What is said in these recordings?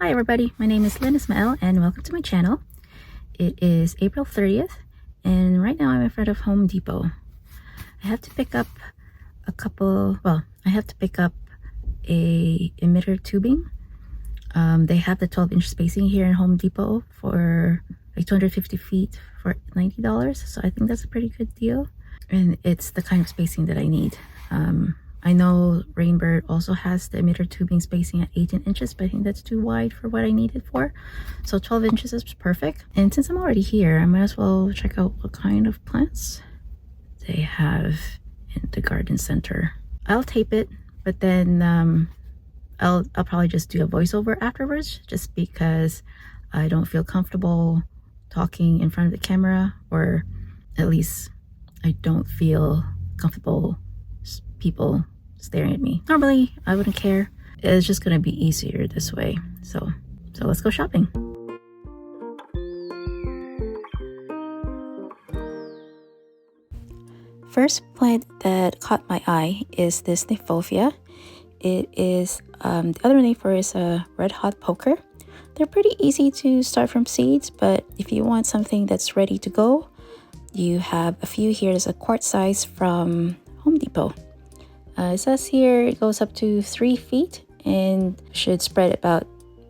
Hi everybody, my name is Lynn Ismael and welcome to my channel. It is April 30th and right now I'm in front of Home Depot. I have to pick up I have to pick up a emitter tubing. They have the 12-inch spacing here in Home Depot for like 250 feet for $90, so I think that's a pretty good deal. And it's the kind of spacing that I need. I know Rainbird also has the emitter tubing spacing at 18 inches, but I think that's too wide for what I need it for. So 12 inches is perfect. And since I'm already here, I might as well check out what kind of plants they have in the garden center. I'll tape it, but then I'll probably just do a voiceover afterwards, just because I don't feel comfortable talking in front of the camera, or at least I don't feel comfortable people staring at me. Normally I wouldn't care. It's just gonna be easier this way. So let's go shopping. First plant that caught my eye is this Nymphophia. It is the other name for it is a red hot poker. They're pretty easy to start from seeds, but if you want something that's ready to go, you have a few here. There's a quart size from Home Depot. It says here it goes up to 3 feet and should spread about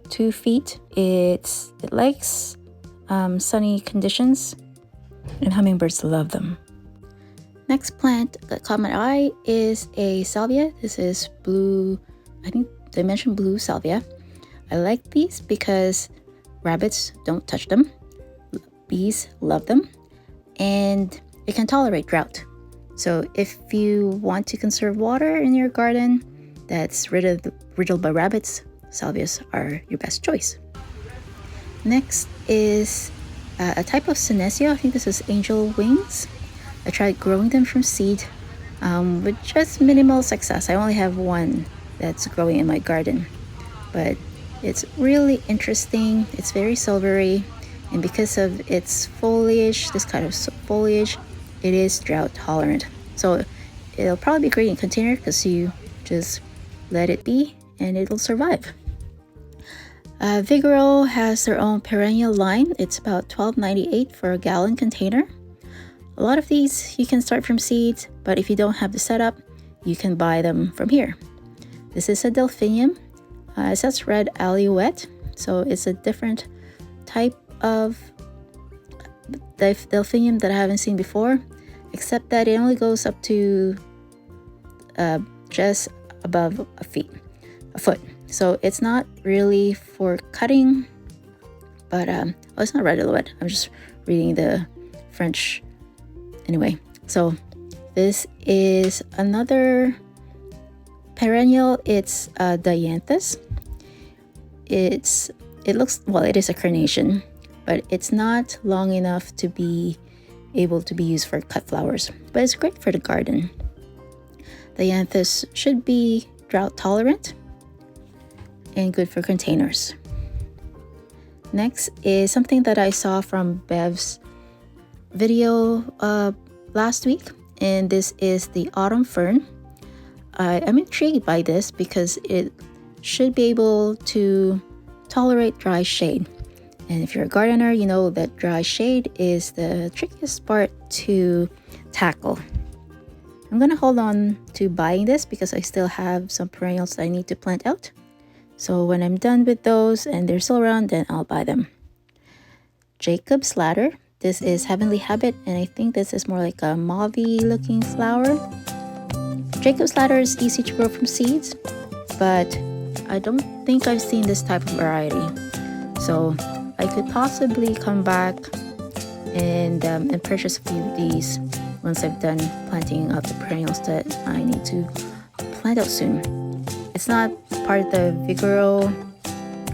2 feet. It likes sunny conditions and hummingbirds love them. Next plant that caught my eye is a salvia. This is blue, I think they mentioned blue salvia. I like these because rabbits don't touch them, bees love them, and it can tolerate drought. So if you want to conserve water in your garden that's riddled by rabbits, salvias are your best choice. Next is a type of senecio. I think this is angel wings. I tried growing them from seed with just minimal success. I only have one that's growing in my garden, but it's really interesting. It's very silvery, and because of its foliage, this kind of foliage, it is drought tolerant. So it'll probably be great in container because you just let it be and it'll survive. Vigoro has their own perennial line. It's about $12.98 for a gallon container. A lot of these you can start from seeds, but if you don't have the setup, you can buy them from here. This is a delphinium. It says red alouette, so it's a different type of delphinium that I haven't seen before, except that it only goes up to just above a foot. So it's not really for cutting, but it's not red alouette. I'm just reading the French. Anyway, so this is another perennial. It's dianthus. It is a carnation, but it's not long enough to be able to be used for cut flowers, but it's great for the garden. Dianthus should be drought tolerant and good for containers. Next is something that I saw from Bev's video last week, and this is the autumn fern. I'm intrigued by this because it should be able to tolerate dry shade. And if you're a gardener, you know that dry shade is the trickiest part to tackle. I'm gonna hold on to buying this because I still have some perennials that I need to plant out. So when I'm done with those and they're still around, then I'll buy them. Jacob's ladder. This is Heavenly Habit, and I think this is more like a mauve-y looking flower. Jacob's ladder is easy to grow from seeds, but I don't think I've seen this type of variety. So I could possibly come back and purchase a few of these once I've done planting up the perennials that I need to plant out soon. It's not part of the Vigoro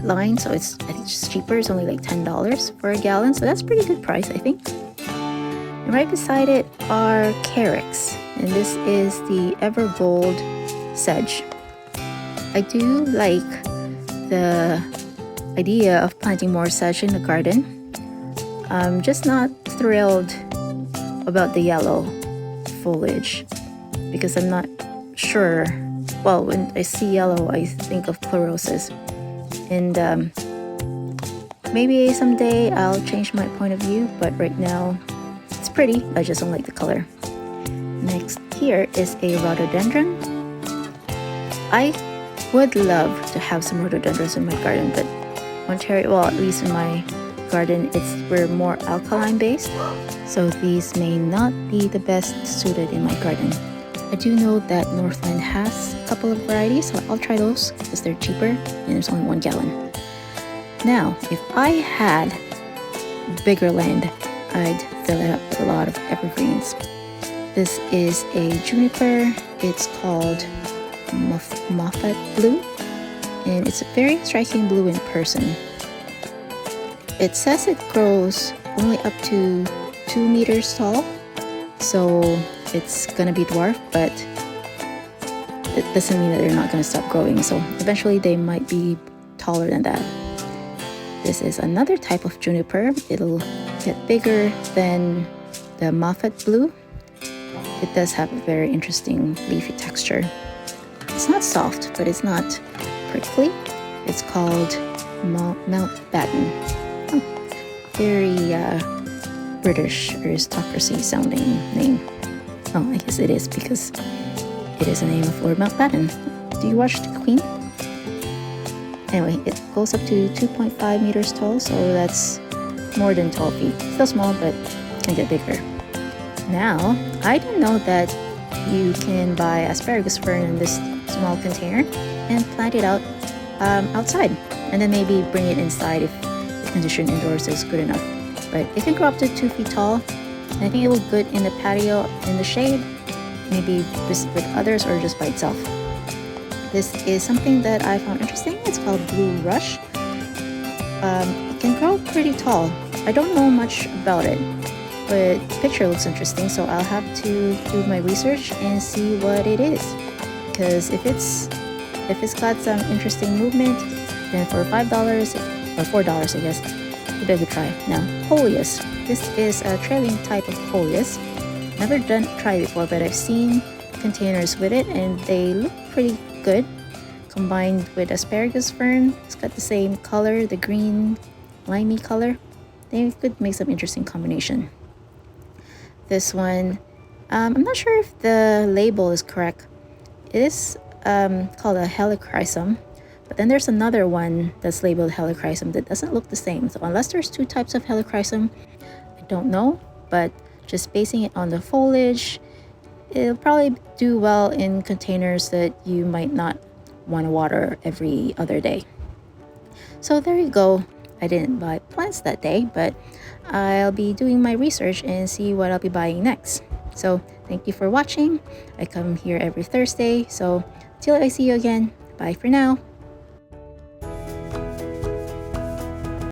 line, so I think it's cheaper. It's only like $10 for a gallon, so that's a pretty good price, I think. And right beside it are carex, and this is the Evergold sedge. I do like the idea of planting more sedge in the garden. I'm just not thrilled about the yellow foliage because I'm not sure. Well, when I see yellow, I think of chlorosis, and Maybe someday I'll change my point of view, but right now it's pretty. I just don't like the color. Next here is a rhododendron. I would love to have some rhododendrons in my garden, but Ontario, well, at least in my garden, we're more alkaline based, so these may not be the best suited in my garden. I do know that Northland has a couple of varieties, so I'll try those because they're cheaper and there's only 1 gallon. Now, if I had bigger land, I'd fill it up with a lot of evergreens. This is a juniper. It's called Moffat Blue, and it's a very striking blue in person. It says it grows only up to 2 meters tall, so it's gonna be dwarf, but it doesn't mean that they're not gonna stop growing, so eventually they might be taller than that. This is another type of juniper. It'll get bigger than the Moffat Blue. It does have a very interesting leafy texture. It's not soft, but it's not prickly. It's called Mountbatten. Oh, very British aristocracy sounding name. Oh, I guess it is because it is a name of Lord Mountbatten. Do you watch The Queen? Anyway, it goes up to 2.5 meters tall, so that's more than 12 feet. Still small, but can get bigger. Now, I didn't know that you can buy asparagus fern in this small container and plant it out outside, and then maybe bring it inside if the condition indoors is good enough. But it can grow up to 2 feet tall, and I think it will look good in the patio in the shade, maybe with others or just by itself. This is something that I found interesting. It's called Blue Rush. It can grow pretty tall. I don't know much about it, but the picture looks interesting, so I'll have to do my research and see what it is. Because if it's got some interesting movement, then for $5 or $4, I guess, it'd be a good try. Now, coleus. This is a trailing type of coleus. Never tried it before, but I've seen containers with it, and they look pretty good. Combined with asparagus fern, it's got the same color, the green, limey color. They could make some interesting combination. This one, I'm not sure if the label is correct. It is called a helichrysum, but then there's another one that's labeled helichrysum that doesn't look the same. So unless there's 2 types of helichrysum, I don't know, but just basing it on the foliage, it'll probably do well in containers that you might not want to water every other day. So there you go. I didn't buy plants that day, but I'll be doing my research and see what I'll be buying next. So thank you for watching. I come here every Thursday, so till I see you again, bye for now.